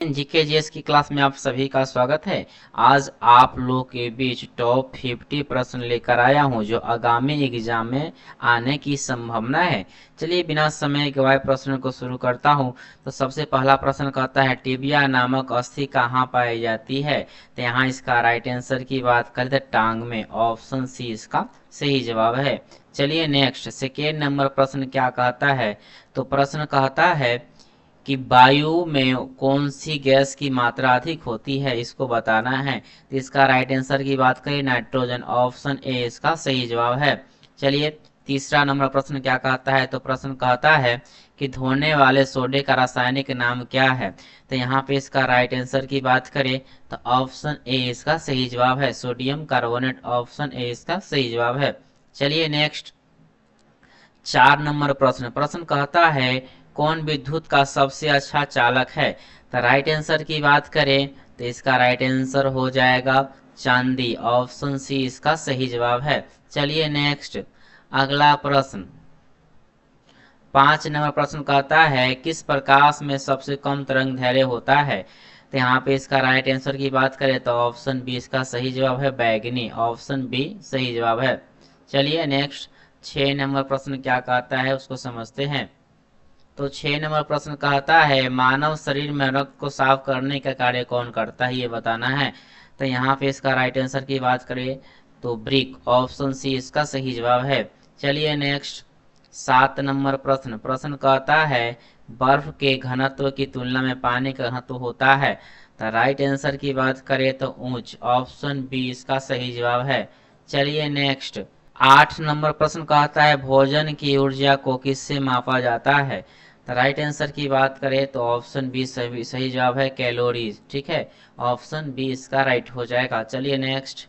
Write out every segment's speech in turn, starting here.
GK GS की class में आप सभी का स्वागत है। आज आप लोग के बीच टॉप 50 प्रश्न लेकर आया हूं जो आगामी एग्जाम में आने की संभावना है। चलिए बिना समय गवाए प्रश्न को शुरू करता हूं। तो सबसे पहला प्रश्न कहता है टिबिया नामक अस्थि कहाँ पाई जाती है। तो यहाँ इसका राइट आंसर की बात करें तो टांग में, ऑप्शन सी इसका सही जवाब है। चलिए नेक्स्ट सेकेंड नंबर प्रश्न क्या कहता है। तो प्रश्न कहता है कि वायु में कौन सी गैस की मात्रा अधिक होती है, इसको बताना है। तो इसका राइट आंसर की बात करें नाइट्रोजन, ऑप्शन ए इसका सही जवाब है। चलिए तीसरा नंबर प्रश्न क्या कहता है। तो प्रश्न कहता है कि धोने वाले सोडे का रासायनिक नाम क्या है। तो यहाँ पे इसका राइट आंसर की बात करें तो ऑप्शन ए इसका सही जवाब है, सोडियम कार्बोनेट, ऑप्शन ए इसका सही जवाब है। चलिए नेक्स्ट 4 नंबर प्रश्न प्रश्न कहता है कौन विद्युत का सबसे अच्छा चालक है। तो राइट आंसर की बात करें तो इसका राइट आंसर हो जाएगा चांदी, ऑप्शन सी इसका सही जवाब है। चलिए नेक्स्ट अगला प्रश्न 5 नंबर प्रश्न कहता है किस प्रकाश में सबसे कम तरंग दैर्घ्य होता है। तो यहाँ पे इसका राइट आंसर की बात करें तो ऑप्शन बी इसका सही जवाब है, बैगनी, ऑप्शन बी सही जवाब है। चलिए नेक्स्ट 6 नंबर प्रश्न क्या कहता है उसको समझते हैं। तो 6 नंबर प्रश्न कहता है मानव शरीर में रक्त को साफ करने का कार्य कौन करता है, ये बताना है। तो यहाँ पे इसका राइट आंसर की बात करें तो ब्रिक, ऑप्शन सी इसका सही जवाब है। चलिए नेक्स्ट 7 नंबर प्रश्न प्रश्न कहता है बर्फ के घनत्व की तुलना में पानी का घनत्व होता है। तो राइट आंसर की बात करें तो ऊंच, ऑप्शन बी इसका सही जवाब है। चलिए नेक्स्ट 8 नंबर प्रश्न कहता है भोजन की ऊर्जा को किससे मापा जाता है। तो राइट आंसर की बात करें तो ऑप्शन बी सही जवाब है, कैलोरीज, ठीक है, ऑप्शन बी इसका राइट हो जाएगा। चलिए नेक्स्ट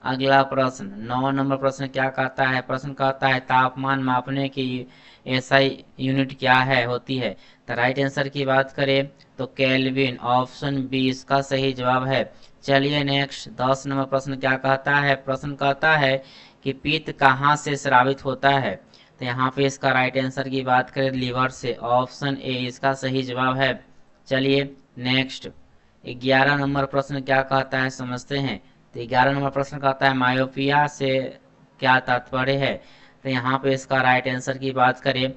अगला प्रश्न 9 नंबर प्रश्न क्या कहता है। प्रश्न कहता है तापमान मापने की एसआई यूनिट क्या है होती है। तो राइट आंसर की बात करें तो केल्विन, ऑप्शन बी इसका सही जवाब है। चलिए नेक्स्ट 10 नंबर प्रश्न क्या कहता है। प्रश्न कहता है कि पित्त कहाँ से स्रावित होता है। तो यहाँ पे इसका राइट आंसर की बात करें लीवर से, ऑप्शन ए इसका सही जवाब है। चलिए नेक्स्ट 11 नंबर प्रश्न क्या कहता है समझते हैं। तो 11 नंबर प्रश्न कहता है मायोपिया से क्या तात्पर्य है। तो यहाँ पे इसका राइट आंसर की बात करें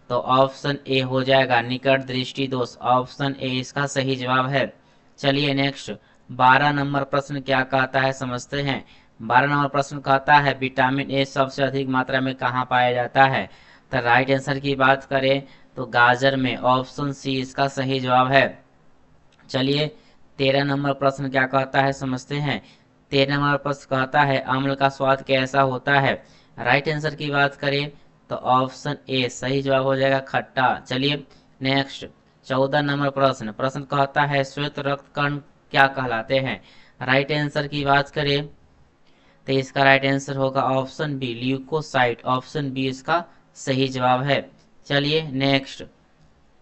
तो ऑप्शन ए हो जाएगा, निकट दृष्टि दोष, ऑप्शन ए इसका सही जवाब है। चलिए नेक्स्ट 12 नंबर प्रश्न क्या कहता है समझते हैं। 12 नंबर प्रश्न कहता है विटामिन ए सबसे अधिक मात्रा में कहाँ पाया जाता है। तो राइट आंसर की बात करें तो गाजर में, ऑप्शन सी इसका सही जवाब है। चलिए 13 नंबर प्रश्न क्या कहता है समझते हैं। 13 नंबर प्रश्न कहता है अम्ल का स्वाद कैसा होता है। राइट आंसर की बात करें तो ऑप्शन ए सही जवाब हो जाएगा, खट्टा। चलिए नेक्स्ट 14 नंबर प्रश्न प्रश्न कहता है श्वेत रक्त कण क्या कहलाते हैं। राइट आंसर की बात करें तो इसका राइट आंसर होगा option B leucocyte, option B इसका सही जवाब है। चलिए नेक्स्ट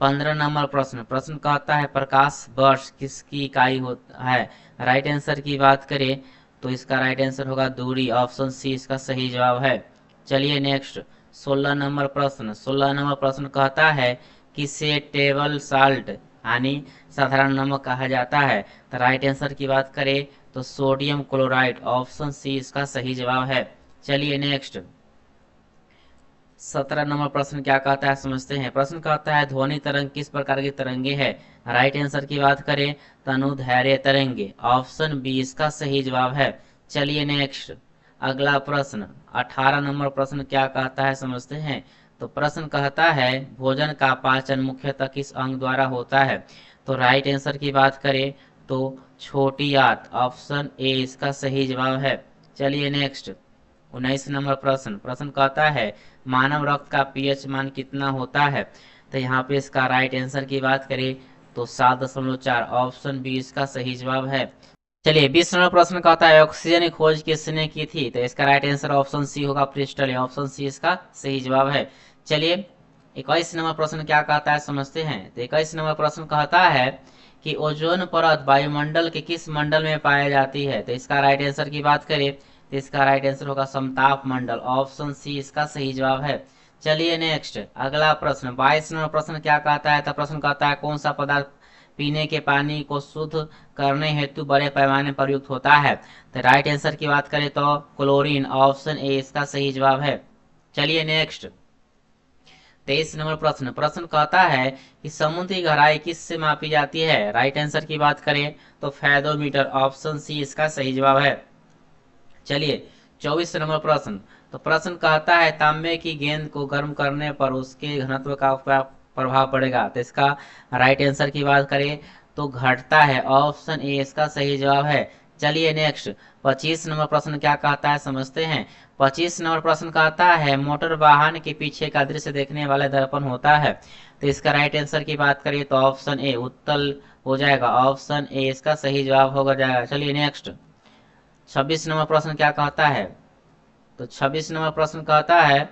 15 नंबर प्रश्न प्रश्न कहता है प्रकाश वर्ष किसकी इकाई होता है। राइट आंसर की बात करें तो इसका राइट आंसर होगा दूरी, ऑप्शन सी इसका सही जवाब है। चलिए नेक्स्ट 16 नंबर प्रश्न कहता है किसे टेबल साल्ट यानी साधारण नमक कहा जाता है। तो राइट आंसर की बात करें तो सोडियम क्लोराइड, ऑप्शन सी इसका सही जवाब है। चलिए नेक्स्ट 17 नंबर प्रश्न क्या कहता है समझते हैं। प्रश्न कहता है ध्वनि तरंग किस प्रकार की तरंगे है। राइट आंसर की बात करें तो अनुदैर्घ्य तरंगे, ऑप्शन बी इसका सही जवाब है। चलिए नेक्स्ट अगला प्रश्न 18 नंबर प्रश्न क्या कहता है समझते हैं। तो प्रश्न कहता है भोजन का पाचन मुख्यतः किस अंग द्वारा होता है। तो राइट आंसर की बात करें तो छोटी आंत, ऑप्शन ए इसका सही जवाब है। चलिए नेक्स्ट 19 नंबर प्रश्न प्रश्न कहता है मानव रक्त का पीएच मान कितना होता है। तो यहाँ पे इसका राइट आंसर की बात करें तो 7.4, ऑप्शन बी इसका सही जवाब है। चलिए 20 नंबर प्रश्न कहता है ऑक्सीजन की खोज किसने की थी। तो इसका राइट आंसर ऑप्शन सी होगा, प्रिस्टल, ऑप्शन सी इसका सही जवाब है। चलिए 21 नंबर प्रश्न क्या कहता है समझते हैं। तो 21 नंबर प्रश्न कहता है कि ओजोन परत वायुमंडल के किस मंडल में पाई जाती है। तो इसका राइट आंसर की बात करें तो इसका राइट आंसर होगा समताप मंडल, ऑप्शन सी इसका सही जवाब है। चलिए नेक्स्ट अगला प्रश्न 22 नंबर प्रश्न क्या कहता है। तो प्रश्न कहता है कौन सा पदार्थ पीने के पानी को शुद्ध करने हेतु बड़े पैमाने पर प्रयुक्त होता है। तो राइट आंसर की बात करें तो क्लोरीन, ऑप्शन ए इसका सही जवाब है। चलिए नेक्स्ट 23 नंबर प्रश्न। प्रश्न कहता है कि समुद्री गहराई किससे मापी जाती है। राइट आंसर की बात करें तो फेदोमीटर, ऑप्शन सी इसका सही जवाब है। चलिए 24 नंबर प्रश्न। तो प्रश्न कहता है तांबे की गेंद को गर्म करने पर उसके घनत्व का क्या प्रभाव पड़ेगा। तो इसका राइट आंसर की बात करें तो घटता है, ऑप्शन ए इसका सही जवाब है। चलिए नेक्स्ट 25 नंबर प्रश्न क्या कहता है समझते हैं। 25 नंबर प्रश्न कहता है मोटर वाहन के पीछे का दृश्य देखने वाला दर्पण होता है। तो इसका राइट आंसर की बात करिए तो ऑप्शन ए उत्तल हो जाएगा, ऑप्शन ए इसका सही जवाब होगा जाएगा। चलिए नेक्स्ट 26 नंबर प्रश्न क्या कहता है। तो 26 नंबर प्रश्न कहता है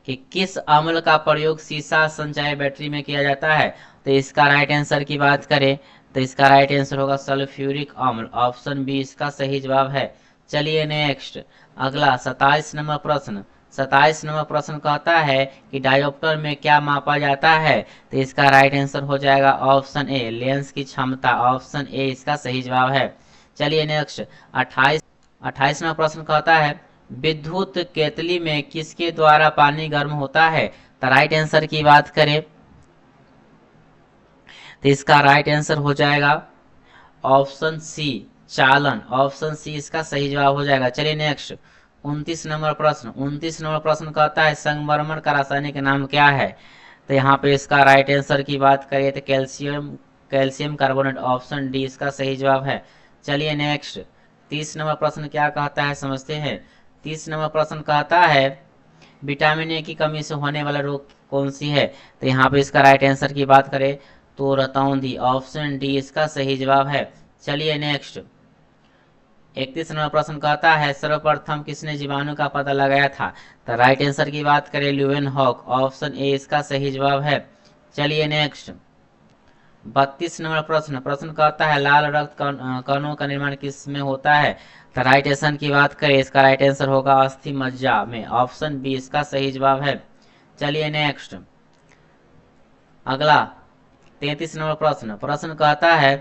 कि किस अम्ल का प्रयोग सीसा संचय बैटरी में किया जाता है। तो इसका राइट आंसर की बात करें तो इसका राइट आंसर होगा सल्फ्यूरिक अम्ल, ऑप्शन बी इसका सही जवाब है। चलिए नेक्स्ट अगला 27 नंबर प्रश्न। 27 नंबर प्रश्न कहता है कि डायोप्टर में क्या मापा जाता है। तो इसका राइट आंसर हो जाएगा ऑप्शन ए लेंस की क्षमता, ऑप्शन ए इसका सही जवाब है। चलिए नेक्स्ट 28 नंबर प्रश्न कहता है विद्युत केतली में किसके द्वारा पानी गर्म होता है। तो राइट आंसर की बात करें तो इसका राइट आंसर हो जाएगा ऑप्शन सी चालन, ऑप्शन सी इसका सही जवाब हो जाएगा। चलिए नेक्स्ट 29 नंबर प्रश्न। 29 नंबर प्रश्न कहता है संगमरमर का रासायनिक नाम क्या है। तो यहाँ पे इसका राइट आंसर की बात करें तो कैल्शियम कार्बोनेट, ऑप्शन डी इसका सही जवाब है। चलिए नेक्स्ट 30 नंबर प्रश्न क्या कहता है समझते हैं। 30 नंबर प्रश्न कहता है विटामिन ए की कमी से होने वाला रोग कौन सी है। तो यहाँ पे इसका राइट आंसर की बात करें तो रतौंधी, ऑप्शन डी इसका सही जवाब है। चलिए नेक्स्ट 31 नंबर प्रश्न कहता है सर्वप्रथम किसने जीवाणु का पता लगाया था। तो राइट आंसर की बात करें ल्यूवेनहॉक, ऑप्शन ए इसका सही जवाब है। चलिए नेक्स्ट 32 नंबर प्रश्न। प्रश्न कहता है लाल रक्त कणों का निर्माण किस में होता है। तो राइट आंसर की बात करें इसका राइट आंसर होगा अस्थि मज्जा में, ऑप्शन बी इसका सही जवाब है। चलिए नेक्स्ट अगला 33 नंबर प्रश्न। प्रश्न कहता है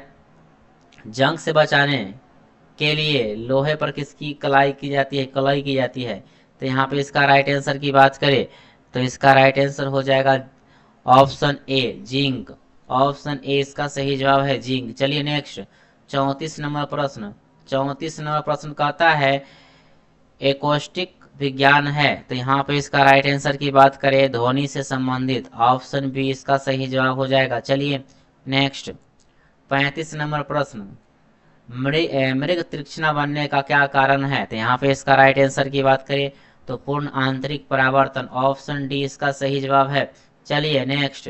जंग से बचाने के लिए लोहे पर किसकी कलाई की जाती है, कलाई की जाती है। तो यहाँ पे इसका राइट आंसर की बात करें तो इसका राइट आंसर हो जाएगा option A zinc, option A इसका सही जवाब है जिंक। चलिए नेक्स्ट 34 नंबर प्रश्न। 34 नंबर प्रश्न कहता है एकॉस्टिक विज्ञान है। तो यहाँ पे इसका राइट आंसर की बात करें ध्वनि से संबंधित, ऑप्शन बी इसका सही जवाब हो जाएगा। चलिए नेक्स्ट 35 नंबर प्रश्न मृग तीक्ष्ण बनने का क्या कारण है। तो यहाँ पे इसका राइट आंसर की बात करें तो पूर्ण आंतरिक परावर्तन, ऑप्शन डी इसका सही जवाब है। चलिए नेक्स्ट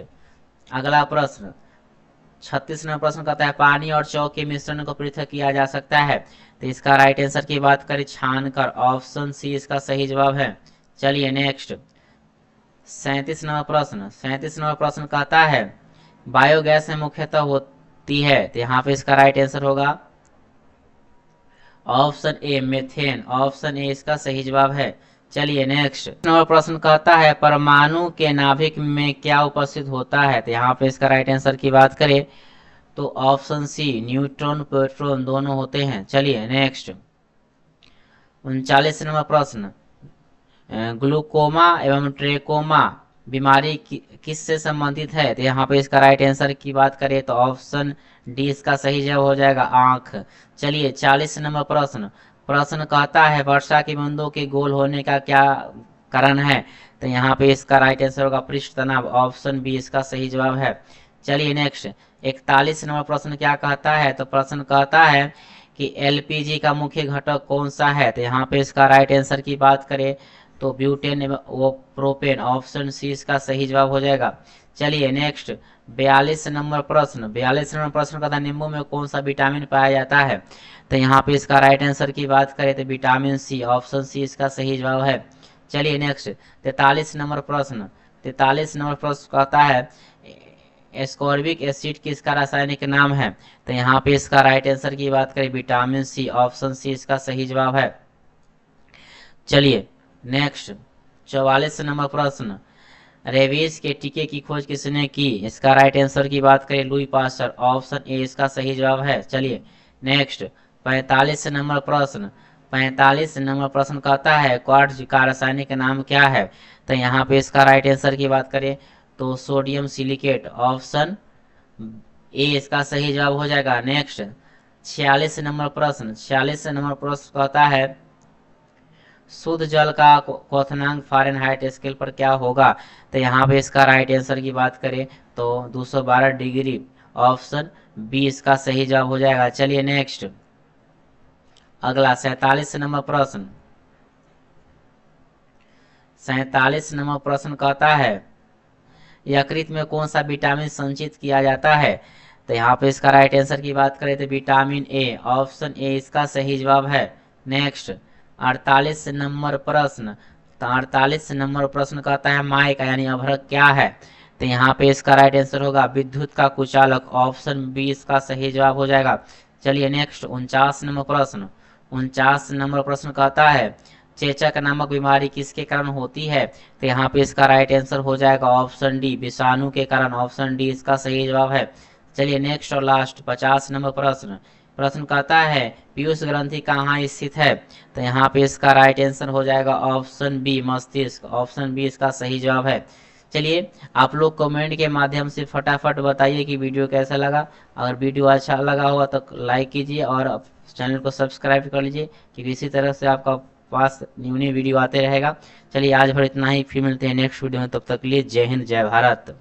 अगला प्रश्न 36 नंबर प्रश्न कहता है पानी और चौक के मिश्रण को पृथक किया जा सकता है। तो इसका राइट आंसर की बात करें छानकर, ऑप्शन सी इसका सही जवाब है। चलिए नेक्स्ट 37 नंबर प्रश्न। 37 नंबर प्रश्न कहता है बायोगैस में मुख्यतः होती है। तो यहाँ पे इसका राइट आंसर होगा option A methane, option A इसका सही जवाब है। चलिए नेक्स्ट नंबर प्रश्न कहता है परमाणु के नाभिक में क्या उपस्थित होता है। तो यहाँ पे इसका राइट आंसर की बात करें तो ऑप्शन सी न्यूट्रॉन प्रोटॉन दोनों होते हैं। चलिए नेक्स्ट 39 नंबर प्रश्न ग्लूकोमा एवं ट्रेकोमा बीमारी किससे संबंधित है। तो यहाँ पे इसका राइट आंसर की बात करें तो ऑप्शन डी इसका सही जवाब हो जाएगा आंख। चलिए 40 नंबर प्रश्न। प्रश्न कहता है वर्षा की बूंदों के गोल होने का क्या कारण है। तो यहाँ पे इसका राइट आंसर होगा पृष्ठ तनाव, ऑप्शन बी इसका सही जवाब है। चलिए नेक्स्ट 41 नंबर प्रश्न क्या कहता है। तो प्रश्न कहता है कि एलपीजी का मुख्य घटक कौन सा है। तो यहाँ पे इसका राइट आंसर की बात करें तो ब्यूटेन वो प्रोपेन, ऑप्शन सी इसका सही जवाब हो जाएगा। चलिए नेक्स्ट 42 नंबर प्रश्न। 42 नंबर प्रश्न का था नींबू में कौन सा विटामिन पाया जाता है। तो यहाँ पे इसका राइट आंसर की बात करें तो विटामिन सी, ऑप्शन सी इसका सही जवाब है। चलिए नेक्स्ट 43 नंबर प्रश्न। 43 नंबर प्रश्न कहता है एस्कॉर्बिक एसिड किसका रासायनिक नाम है। तो यहाँ पे इसका राइट आंसर की बात करें विटामिन सी, ऑप्शन सी इसका सही जवाब है। चलिए नेक्स्ट 44 नंबर प्रश्न। रेबीज के टीके की खोज किसने की? इसका राइट आंसर की बात करें लुई पास्चर, ऑप्शन ए इसका सही जवाब है। चलिए नेक्स्ट 45 नंबर प्रश्न। 45 नंबर प्रश्न कहता है क्वार्ट्ज का रासायनिक नाम क्या है? तो यहाँ पे इसका राइट आंसर की बात करें तो सोडियम सिलिकेट, ऑप्शन ए इसका सही जवाब हो जाएगा। नेक्स्ट 46 नंबर प्रश्न। 46 नंबर प्रश्न कहता है शुद्ध जल का क्वथनांक फ़ारेनहाइट स्केल पर क्या होगा? तो यहाँ पे इसका राइट आंसर की बात करें तो 212 डिग्री, ऑप्शन बी इसका सही जवाब हो जाएगा। चलिए नेक्स्ट अगला 47 नंबर प्रश्न। 47 नंबर प्रश्न कहता है यकृत में कौन सा विटामिन संचित किया जाता है? तो यहाँ पे इसका राइट आंसर की बात करें तो विटामिन ए, ऑप्शन ए इसका सही जवाब है। नेक्स्ट 48 नंबर प्रश्न। तो 48 नंबर प्रश्न कहता है माइक यानी अभ्रक क्या है? तो यहाँ पे इसका राइट आंसर होगा विद्युत का कुचालक, ऑप्शन बी इसका सही जवाब हो जाएगा। चलिए नेक्स्ट 49 नंबर प्रश्न। 49 नंबर प्रश्न कहता है चेचक नामक बीमारी किसके कारण होती है? तो यहाँ पे इसका राइट आंसर हो जाएगा ऑप्शन डी विषाणु के कारण, ऑप्शन डी इसका सही जवाब है। चलिए नेक्स्ट और लास्ट 50 नंबर प्रश्न। प्रश्न कहता है पीयूष ग्रंथि कहाँ स्थित है? तो यहाँ पे इसका राइट आंसर हो जाएगा ऑप्शन बी मस्तिष्क, ऑप्शन बी इसका सही जवाब है। चलिए आप लोग कमेंट के माध्यम से फटाफट बताइए कि वीडियो कैसा लगा। अगर वीडियो अच्छा लगा होगा तो लाइक कीजिए और चैनल को सब्सक्राइब कर लीजिए क्योंकि इसी तरह से आपका पास न्यू वीडियो आते रहेगा। चलिए आज भर इतना ही, फिर मिलते हैं नेक्स्ट वीडियो में, तब तक के लिए जय हिंद जय भारत।